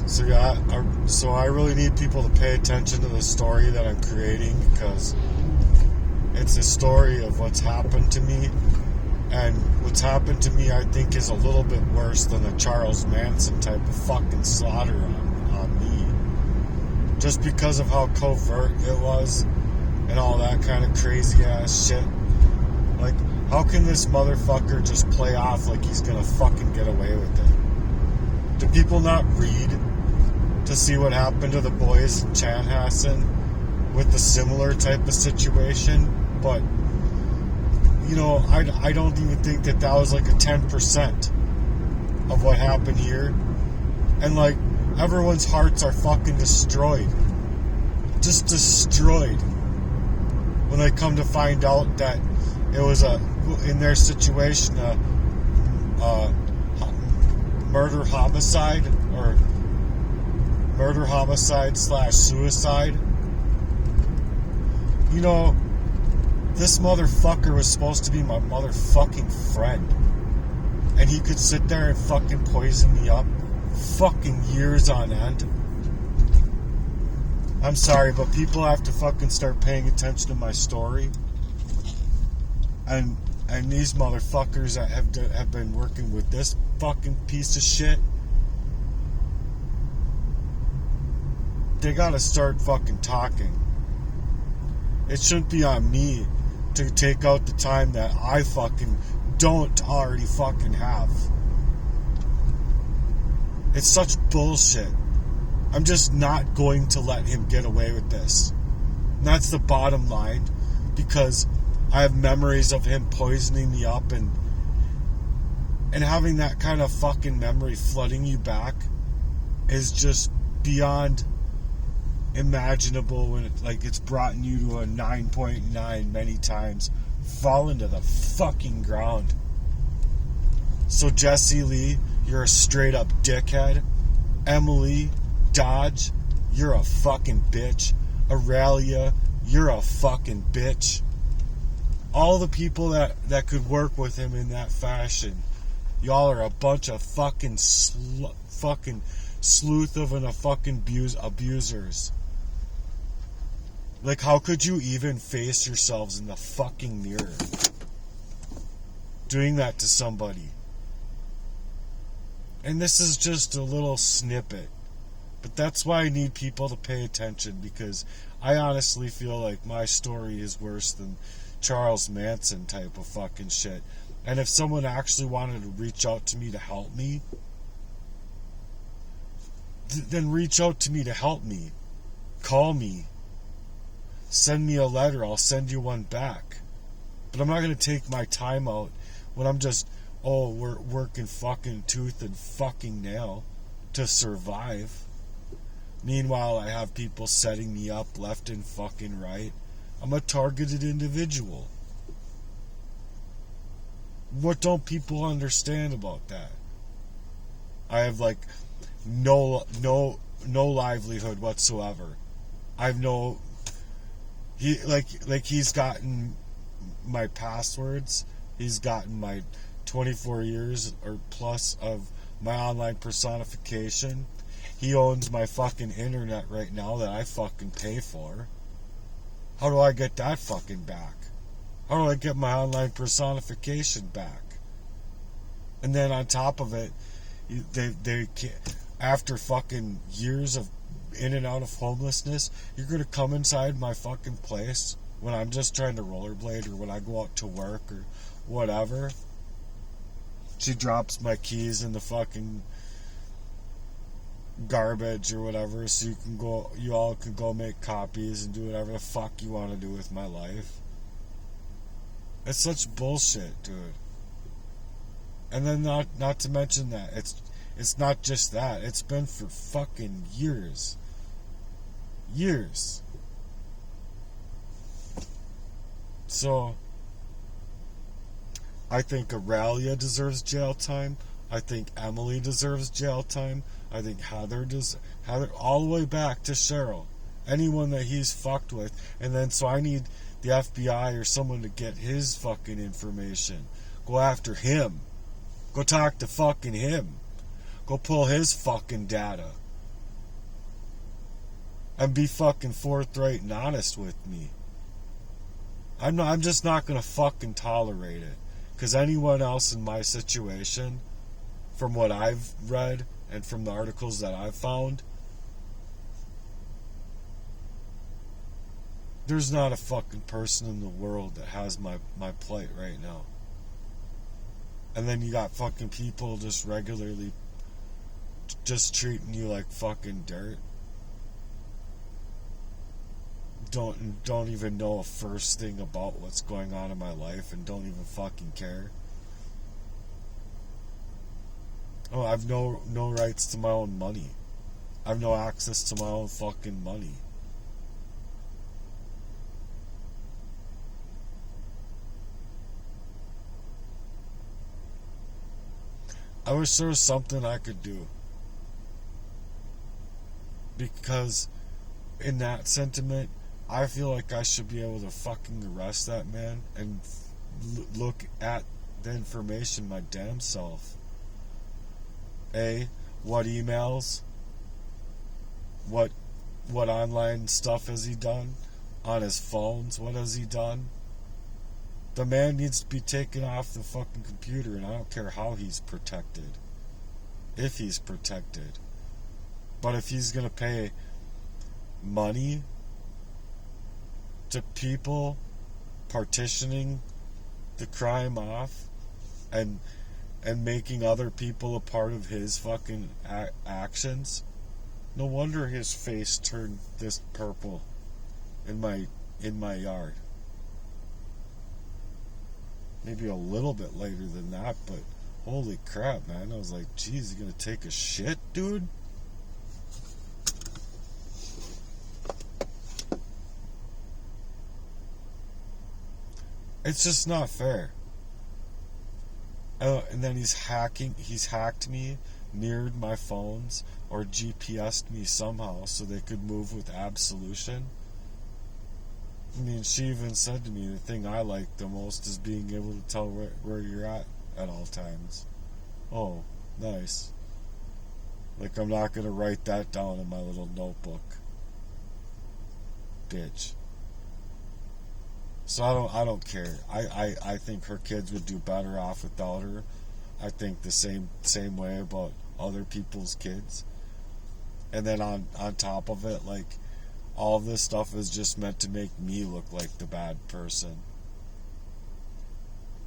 So I really need people to pay attention to the story that I'm creating, because it's a story of what's happened to me, and what's happened to me I think is a little bit worse than the Charles Manson type of fucking slaughter on me, just because of how covert it was and all that kind of crazy ass shit. Like, how can this motherfucker just play off like he's gonna fucking get away with it? Do people not read to see what happened to the boys in Chanhassen with a similar type of situation? But, you know, I don't even think that was like a 10% of what happened here. And, like, everyone's hearts are fucking destroyed. Just destroyed. When they come to find out that it was in their situation, murder homicide / suicide. You know, this motherfucker was supposed to be my motherfucking friend, and he could sit there and fucking poison me up fucking years on end. I'm sorry, but people have to fucking start paying attention to my story. And these motherfuckers that have been working with this fucking piece of shit, they gotta start fucking talking. It shouldn't be on me to take out the time that I fucking don't already fucking have. It's such bullshit. I'm just not going to let him get away with this. And that's the bottom line, because I have memories of him poisoning me up, and having that kind of fucking memory flooding you back is just beyond imaginable, when it's brought you to a 9.9 many times, fallen to the fucking ground. So Jesse Lee, you're a straight up dickhead. Emily Dodge, you're a fucking bitch. Aurelia, you're a fucking bitch. All the people that could work with him in that fashion, y'all are a bunch of fucking fucking sleuth of and a fucking abusers. Like, how could you even face yourselves in the fucking mirror doing that to somebody? And this is just a little snippet, but that's why I need people to pay attention, because I honestly feel like my story is worse than Charles Manson type of fucking shit. And if someone actually wanted to reach out to me to help me, then reach out to me to help me. Call me. Send me a letter. I'll send you one back. But I'm not going to take my time out when I'm just, we're working fucking tooth and fucking nail to survive. Meanwhile, I have people setting me up left and fucking right. I'm a targeted individual. What don't people understand about that? I have no livelihood whatsoever. I have no. He's gotten my passwords. He's gotten my 24 years or plus of my online personification. He owns my fucking internet right now that I fucking pay for. How do I get that fucking back? How do I get my online personification back? And then on top of it, they after fucking years of in and out of homelessness, you're gonna come inside my fucking place when I'm just trying to rollerblade, or when I go out to work or whatever. She drops my keys in the fucking garbage or whatever, so you all can go make copies and do whatever the fuck you want to do with my life. It's such bullshit, dude. And then not to mention that it's not just that, it's been for fucking years. So I think Aurelia deserves jail time. I think Emily deserves jail time. I think Heather all the way back to Cheryl. Anyone that he's fucked with. And then so I need the FBI or someone to get his fucking information. Go after him. Go talk to fucking him. Go pull his fucking data. and be fucking forthright and honest with me. I'm just not gonna fucking tolerate it. Because anyone else in my situation, from what I've read and from the articles that I've found, there's not a fucking person in the world that has my plight right now. And then you got fucking people just regularly just treating you like fucking dirt. Don't even know a first thing about what's going on in my life and don't even fucking care. Oh, I've no rights to my own money. I've no access to my own fucking money. I wish there was something I could do. Because in that sentiment, I feel like I should be able to fucking arrest that man and look at the information my damn self. What emails? What online stuff has he done? On his phones, what has he done? The man needs to be taken off the fucking computer, and I don't care how he's protected. If he's protected. But if he's gonna pay money to people partitioning the crime off and making other people a part of his fucking actions, no wonder his face turned this purple in my yard. Maybe a little bit later than that, but holy crap, man. I was like, geez, you gonna take a shit, dude? It's just not fair. And then he's hacked me, mirrored my phones, or GPS'd me somehow so they could move with absolution. I mean, she even said to me, the thing I like the most is being able to tell where you're at all times. Oh, nice. Like, I'm not gonna write that down in my little notebook. Bitch. So I don't care. I think her kids would do better off without her. I think the same way about other people's kids. And then on top of it, like, all this stuff is just meant to make me look like the bad person.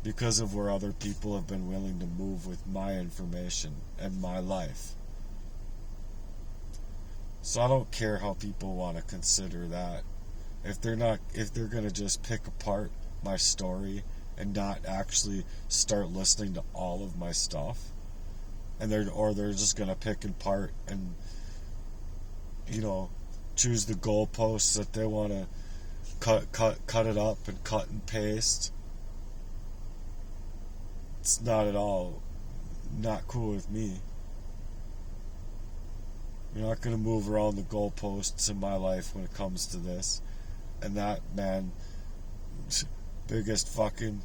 Because of where other people have been willing to move with my information and my life. So I don't care how people want to consider that. If they're gonna just pick apart my story and not actually start listening to all of my stuff, and they're just gonna pick apart and, you know, choose the goalposts that they want to cut it up and cut and paste. It's not at all not cool with me. You're not gonna move around the goalposts in my life when it comes to this. And that man, biggest fucking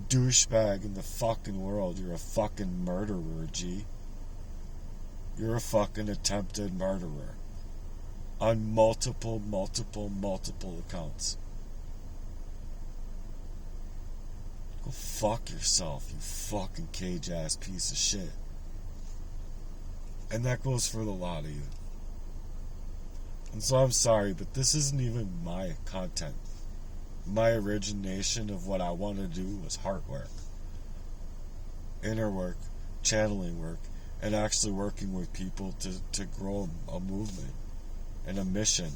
douchebag in the fucking world. You're a fucking murderer, G. You're a fucking attempted murderer. On multiple accounts. Go fuck yourself, you fucking cage ass piece of shit. And that goes for the lot of you. And so I'm sorry, but this isn't even my content. My origination of what I want to do was heart work, inner work, channeling work, and actually working with people to grow a movement and a mission.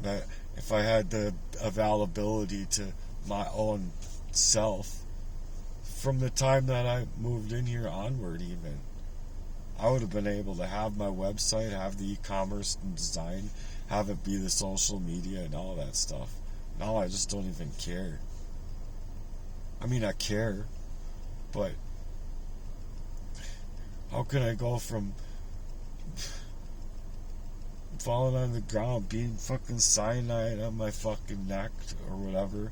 That if I had the availability to my own self, from the time that I moved in here onward even, I would have been able to have my website, have the e-commerce and design, have it be the social media and all that stuff. Now I just don't even care. I mean, I care, but how can I go from falling on the ground, being fucking cyanide on my fucking neck or whatever,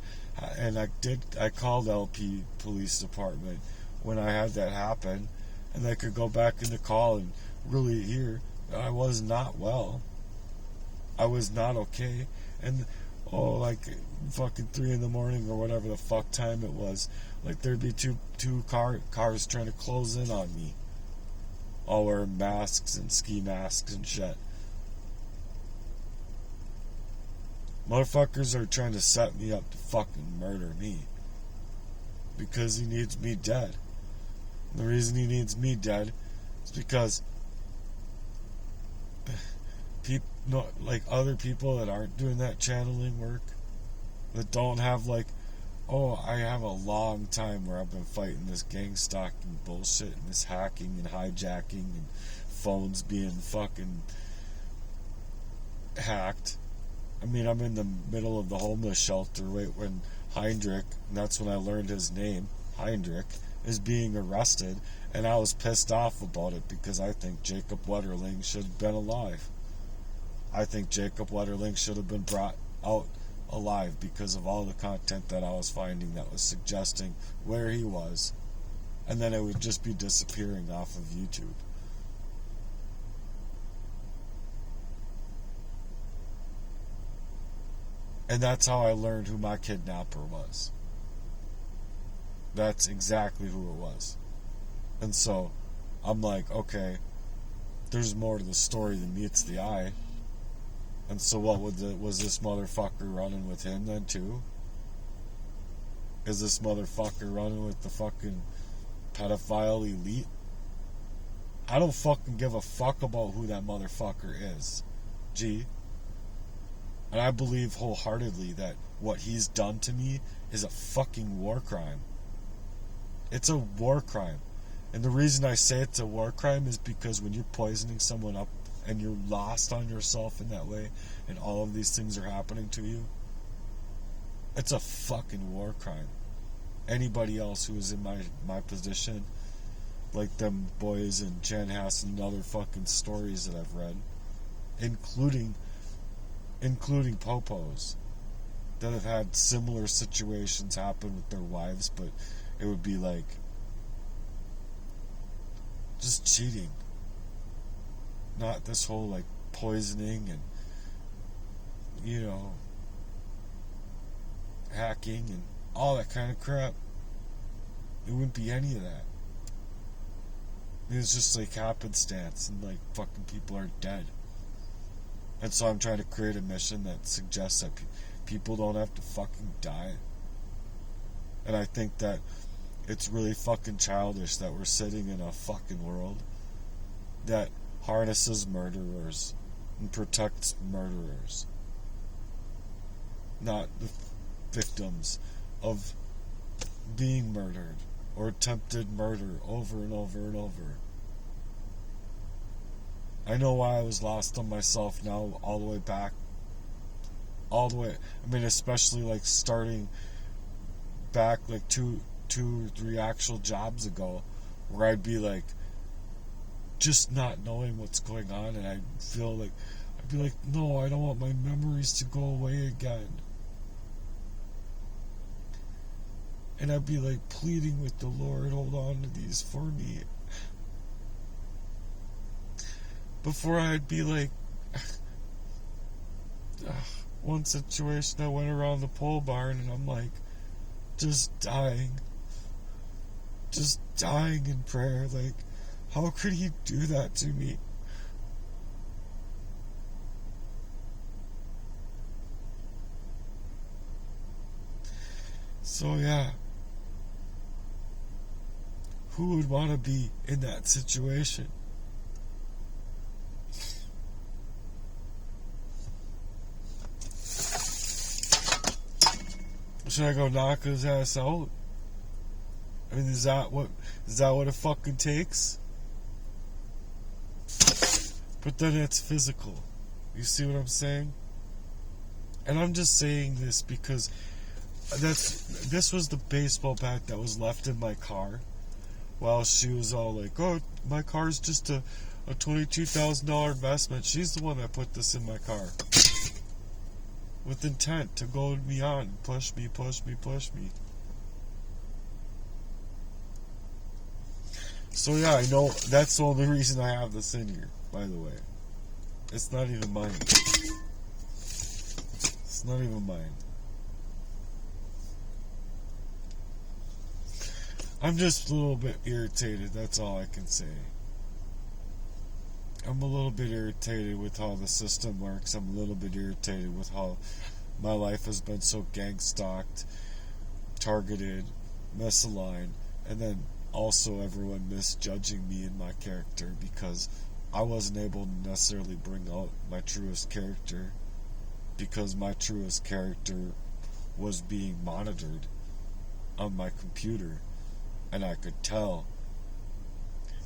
and I called LP police department when I had that happen, and they could go back in the call and really here. I was not well. I was not okay. And, like, fucking 3 in the morning or whatever the fuck time it was, like, there'd be two cars trying to close in on me. All wearing masks and ski masks and shit. Motherfuckers are trying to set me up to fucking murder me. Because he needs me dead. And the reason he needs me dead is because other people that aren't doing that channeling work, that don't have I have a long time where I've been fighting this gang stalking bullshit and this hacking and hijacking and phones being fucking hacked. I mean, I'm in the middle of the homeless shelter when Heinrich, and that's when I learned his name, Heinrich, is being arrested, and I was pissed off about it because I think Jacob Wetterling should have been alive. I think Jacob Wetterling should have been brought out alive because of all the content that I was finding that was suggesting where he was, and then it would just be disappearing off of YouTube. And that's how I learned who my kidnapper was. That's exactly who it was. And so I'm like, okay, there's more to the story than meets the eye. And so was this motherfucker running with him then too? Is this motherfucker running with the fucking pedophile elite? I don't fucking give a fuck about who that motherfucker is. Gee. And I believe wholeheartedly that what he's done to me is a fucking war crime. It's a war crime. And the reason I say it's a war crime is because when you're poisoning someone up and you're lost on yourself in that way and all of these things are happening to you, it's a fucking war crime. Anybody else who is in my position, like them boys in Chanhassen and other fucking stories that I've read, including popos that have had similar situations happen with their wives, but it would be like just cheating, not this whole like poisoning and hacking and all that kind of crap. It wouldn't be any of that. It's just like happenstance and like fucking people are dead. And so I'm trying to create a mission that suggests that people don't have to fucking die. And I think that it's really fucking childish that we're sitting in a fucking world that harnesses murderers and protects murderers, not the victims of being murdered or attempted murder over and over and over. I know why I was lost on myself now, all the way back. I mean, especially like starting back like two or three actual jobs ago, where I'd be like, just not knowing what's going on, and I'd be like, no, I don't want my memories to go away again. And I'd be like pleading with the Lord, hold on to these for me. Before I'd be like, one situation I went around the pole barn and I'm like, just dying in prayer, like, how could he do that to me? So yeah, who would want to be in that situation? Should I go knock his ass out? I mean, is that what it fucking takes? But then it's physical. You see what I'm saying? And I'm just saying this because this was the baseball bat that was left in my car while she was all like, oh, my car's just a $22,000 investment. She's the one that put this in my car. With intent to goad me on, push me. So yeah, I know that's the only reason I have this in here, by the way. It's not even mine. It's not even mine. I'm just a little bit irritated, that's all I can say. I'm a little bit irritated with how the system works. I'm a little bit irritated with how my life has been so gang-stalked, targeted, misaligned, and then also everyone misjudging me and my character because I wasn't able to necessarily bring out my truest character because my truest character was being monitored on my computer, and I could tell.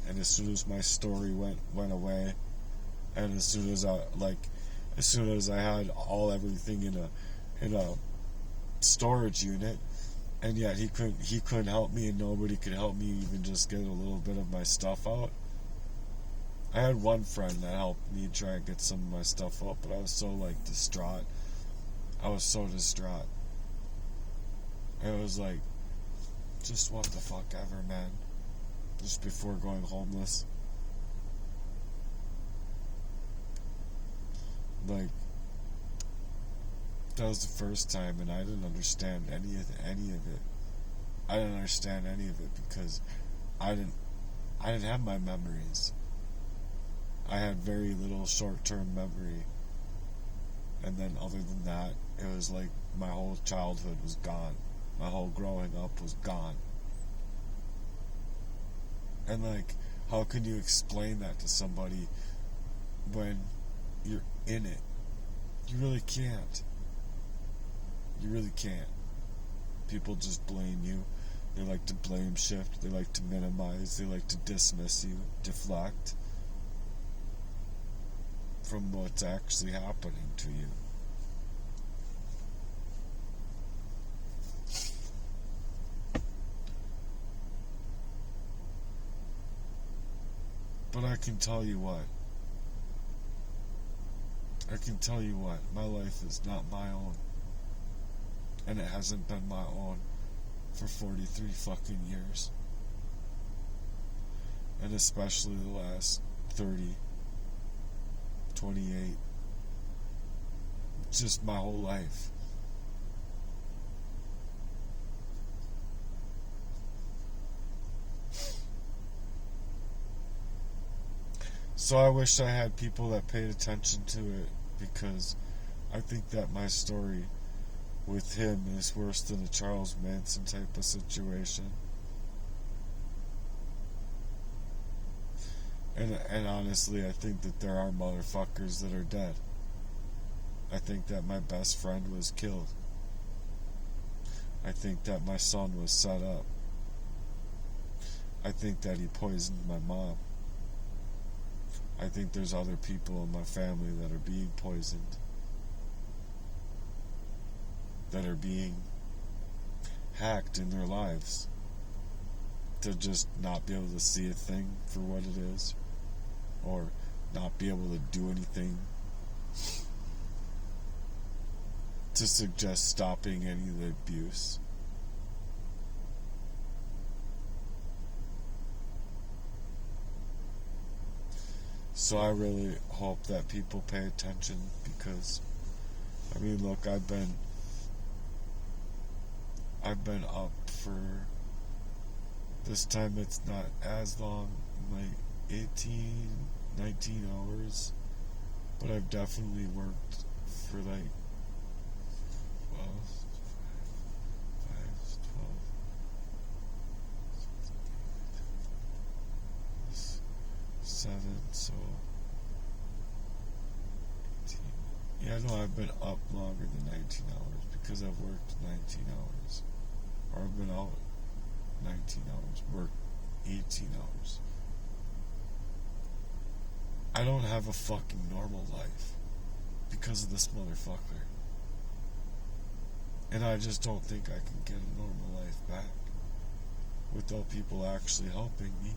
And as soon as my story went away, and as soon as I had everything in a storage unit, and yet he couldn't help me, and nobody could help me even just get a little bit of my stuff out. I had one friend that helped me try and get some of my stuff out, but I was so distraught. I was so distraught. It was like, just what the fuck ever, man. Just before going homeless. That was the first time, and I didn't understand any of it. I didn't understand any of it because I didn't have my memories. I had very little short-term memory, and then other than that, it was like my whole childhood was gone. My whole growing up was gone. And how can you explain that to somebody when you're in it? You really can't. You really can't. People just blame you. They like to blame shift. They like to minimize. They like to dismiss you, deflect from what's actually happening to you. But I can tell you what. My life is not my own. And it hasn't been my own for 43 fucking years. And especially the last 30, 28. Just my whole life. So I wish I had people that paid attention to it, because I think that my story with him is worse than a Charles Manson type of situation. And honestly, I think that there are motherfuckers that are dead. I think that my best friend was killed. I think that my son was set up. I think that he poisoned my mom. I think there's other people in my family that are being poisoned, that are being hacked in their lives to just not be able to see a thing for what it is, or not be able to do anything to suggest stopping any of the abuse. So I really hope that people pay attention, because I mean, look, I've been up for this time. It's not as long, like 18, 19 hours, but I've definitely worked for like 12, 7, so 18. Yeah, no, I've been up longer than 19 hours because I've worked 19 hours. Or I've been out 19 hours, worked 18 hours. I don't have a fucking normal life because of this motherfucker. And I just don't think I can get a normal life back without people actually helping me.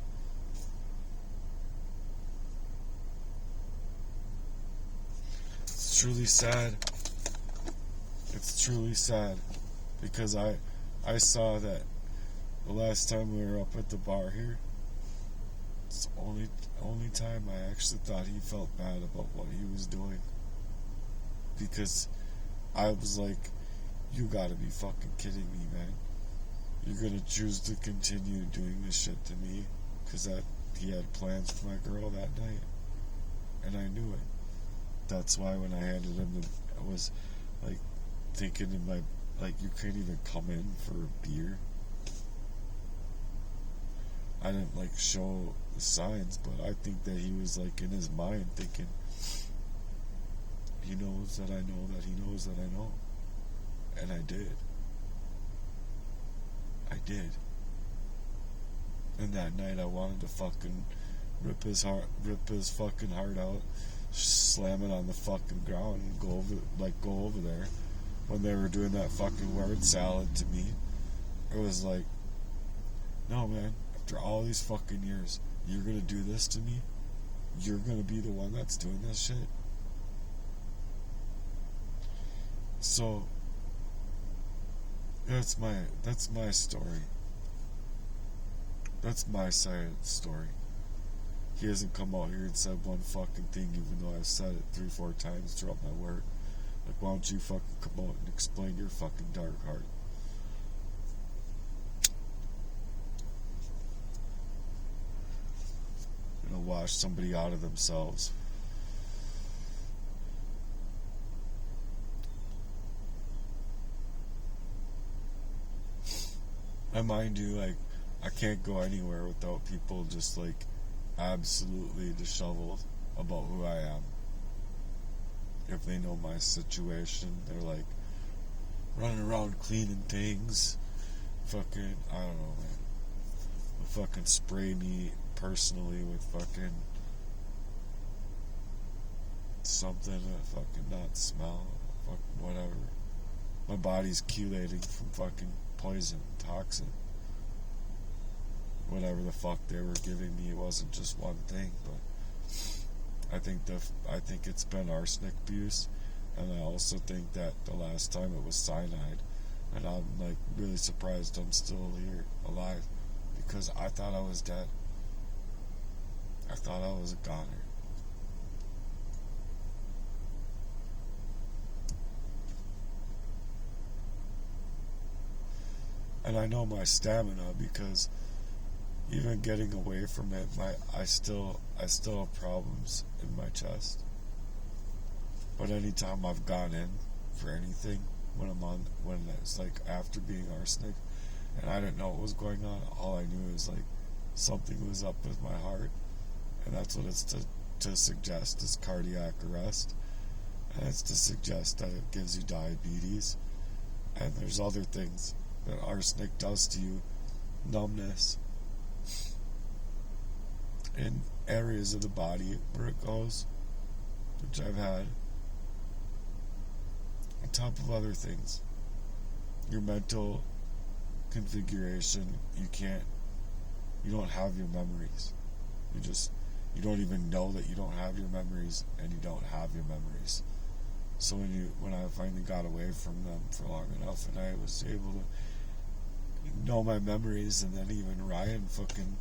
It's truly sad. It's truly sad, because I saw that the last time we were up at the bar here, That's the only time I actually thought he felt bad about what he was doing. Because I was like, you gotta be fucking kidding me, man. You're gonna choose to continue doing this shit to me because that he had plans with my girl that night, and I knew it. That's why when I handed him I was like thinking in my, like, you can't even come in for a beer. I didn't like show the signs, but I think that he was like in his mind thinking, he knows that I know that he knows that I know. And I did. And that night I wanted to fucking rip his fucking heart out, slam it on the fucking ground and go over there. When they were doing that fucking word salad to me, it was like, no, man, after all these fucking years, you're gonna do this to me? You're gonna be the one that's doing this shit? So that's my story. That's my side of the story. He hasn't come out here and said one fucking thing, even though I've said it 3-4 times throughout my work. Like, why don't you fucking come out and explain your fucking dark heart? You know, wash somebody out of themselves. And mind you, like, I can't go anywhere without people just like absolutely disheveled about who I am. If they know my situation, they're like running around cleaning things. Fucking, I don't know, man. They'll fucking spray me personally with fucking something to fucking not smell. Fucking whatever. My body's chelating from fucking poison, toxin. Whatever the fuck they were giving me, it wasn't just one thing, but I think it's been arsenic abuse, and I also think that the last time it was cyanide, and I'm like really surprised I'm still here, alive, because I thought I was dead. I thought I was a goner. And I know my stamina because even getting away from it, I still have problems in my chest. But anytime I've gone in for anything, when it's like after being arsenic, and I didn't know what was going on, all I knew is like something was up with my heart, and that's what it's to suggest is cardiac arrest, and it's to suggest that it gives you diabetes, and there's other things that arsenic does to you, numbness in areas of the body where it goes, which I've had, on top of other things. Your mental configuration, you don't have your memories. You don't even know that you don't have your memories, and you don't have your memories. So when I finally got away from them for long enough, and I was able to know my memories, and then even Ryan fucking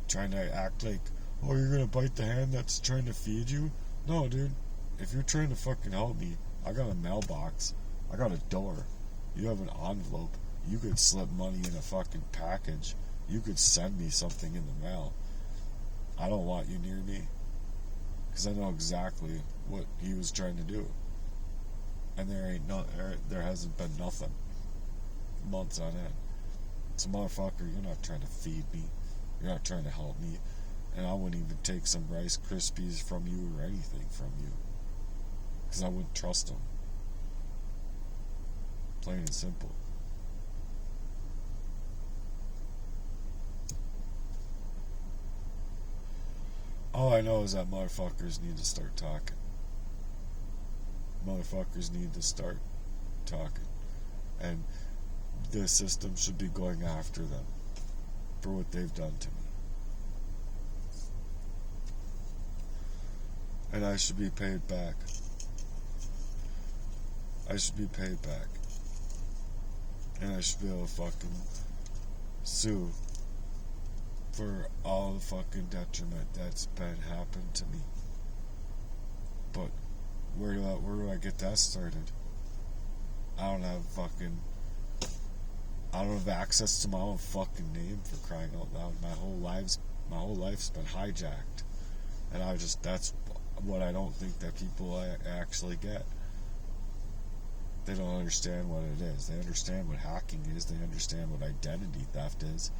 trying to act like, oh, you're gonna bite the hand that's trying to feed you? No, dude. If you're trying to fucking help me, I got a mailbox. I got a door. You have an envelope. You could slip money in a fucking package. You could send me something in the mail. I don't want you near me, because I know exactly what he was trying to do. And there hasn't been nothing months on end. So, motherfucker, you're not trying to feed me. You're not trying to help me. And I wouldn't even take some Rice Krispies from you or anything from you, because I wouldn't trust them. Plain and simple. All I know is that motherfuckers need to start talking. Motherfuckers need to start talking. And the system should be going after them for what they've done to me. And I should be paid back. I should be paid back. And I should be able to fucking sue for all the fucking detriment that's been happened to me. But where do I get that started? I don't have access to my own fucking name, for crying out loud. My whole life's been hijacked, and that's what I don't think that people actually get. They don't understand what it is. They understand what hacking is. They understand what identity theft is.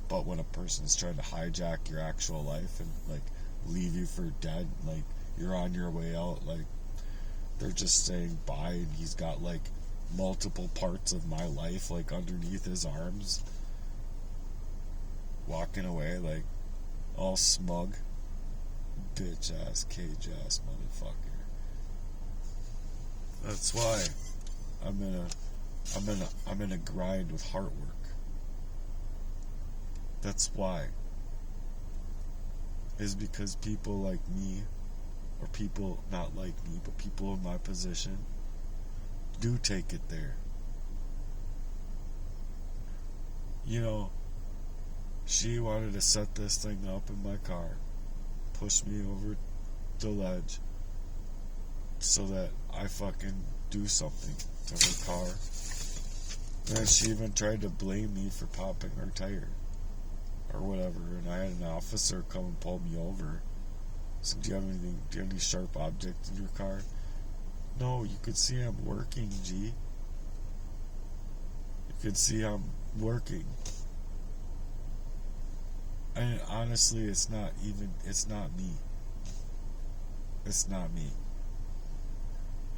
But when a person is trying to hijack your actual life and like leave you for dead, like you're on your way out, like they're just saying bye, and he's got like multiple parts of my life like underneath his arms, walking away like all smug, bitch ass, cage ass motherfucker. That's why I'm in a grind with heart work. That's why. Is because people like me, or people not like me, but people in my position, do take it there. You know, she wanted to set this thing up in my car, push me over the ledge, so that I fucking do something to her car. And she even tried to blame me for popping her tire or whatever, and I had an officer come and pull me over. So do you have any sharp objects in your car? No, you could see I'm working, G. You could see I'm working. And honestly, it's not me. It's not me.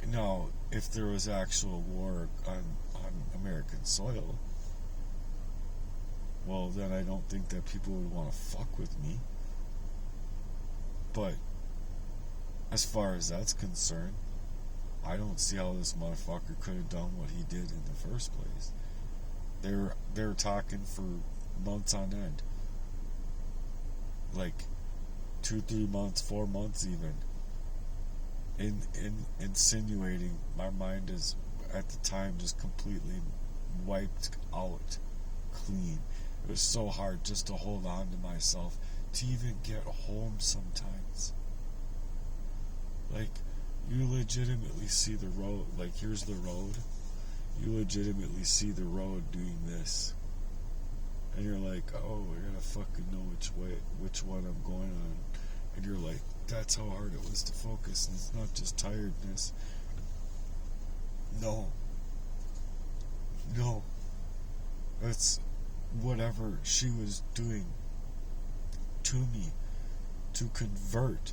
Now, if there was actual war on American soil, well, then I don't think that people would want to fuck with me. But as far as that's concerned, I don't see how this motherfucker could have done what he did in the first place. They were talking for months on end, like 2, 3 months, 4 months even. Insinuating. My mind is at the time just completely wiped out, clean. It was so hard just to hold on to myself, to even get home sometimes. Like, you legitimately see the road, like here's the road, you legitimately see the road doing this, and you're like, oh, I gotta fucking know which one I'm going on, and you're like, that's how hard it was to focus, and it's not just tiredness. No, that's whatever she was doing to me to convert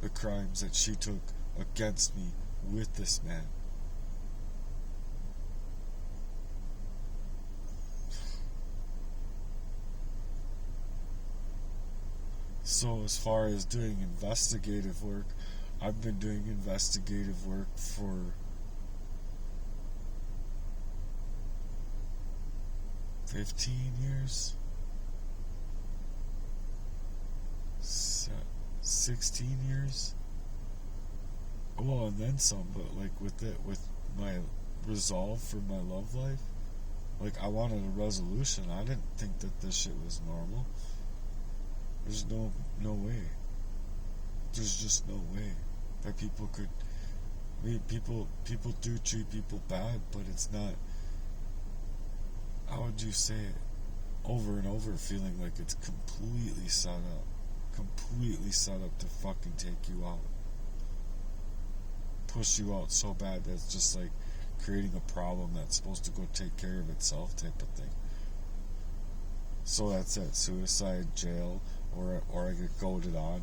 the crimes that she took against me with this man. So as far as doing investigative work, I've been doing investigative work for 15 years, 16 years. Well, and then some, but like with my resolve for my love life, like I wanted a resolution. I didn't think that this shit was normal. There's no way. There's just no way that people could. I mean, people do treat people bad, but it's not. How would you say it? Over and over, feeling like it's completely set up to fucking take you out, push you out so bad that it's just like creating a problem that's supposed to go take care of itself, type of thing. So that's it. Suicide, jail, or I get goaded on,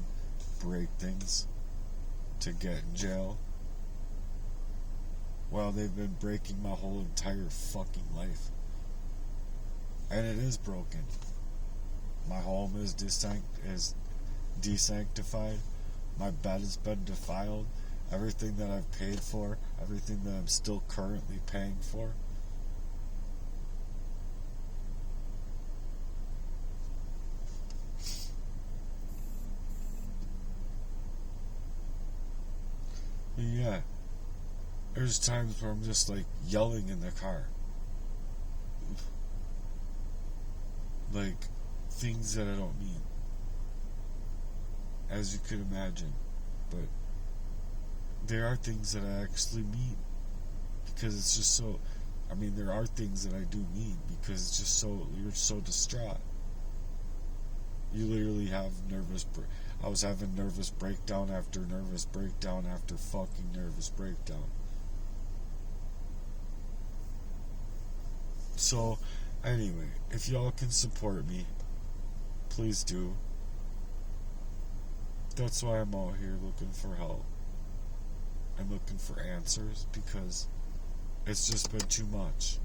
break things to get in jail. Well, they've been breaking my whole entire fucking life. And it is broken. My home is desanctified. My bed has been defiled. Everything that I've paid for, everything that I'm still currently paying for. Yeah. There's times where I'm just like yelling in the car. Like, things that I don't mean, as you could imagine. But there are things that I actually mean, because it's just so, there are things that I do mean, because it's just so, you're so distraught. You literally have I was having nervous breakdown after nervous breakdown after fucking nervous breakdown. So, anyway, if y'all can support me, please do. That's why I'm out here looking for help. I'm looking for answers, because it's just been too much.